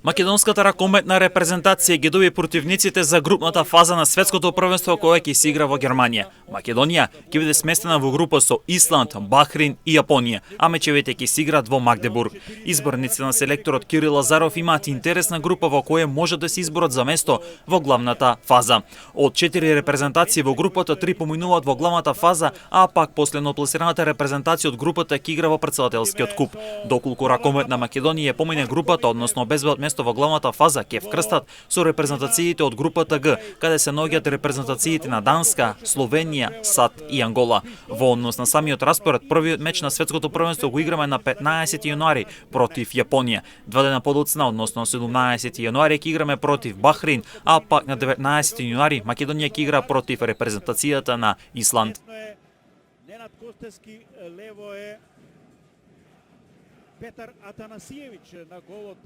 Македонската ракометна репрезентација ги доби противниците за групната фаза на светското првенство кое ќе се игра во Германија. Македонија ќе биде сместена во група со Исланд, Бахрин и Јапонија, а мечевите ќе се играат во Магдебург. Изборниците на селекторот Кирил Лазаров имаат интересна група во која може да се изборат за место во главната фаза. Од 4 репрезентации во групата 3 поминуваат во главната фаза, а пак последно пласираната репрезентација од групата ќе игра во претседателскиот куп. Доколку ракометна Македонија помине групата, односно обезбедат место во главната фаза, ќе вкрстат со репрезентациите од групата Г, каде се наоѓаат репрезентациите на Данска, Словенија, САД и Ангола. Во однос на самиот распоред, првиот меч на светското првенство го играме на 15 јануари против Јапонија. 2 дена подоцна, односно 17 јануари ќе играме против Бахрин, а пак на 19 јануари Македонија ќе игра против репрезентацијата на Исланд. Петар Атанасиевич на голот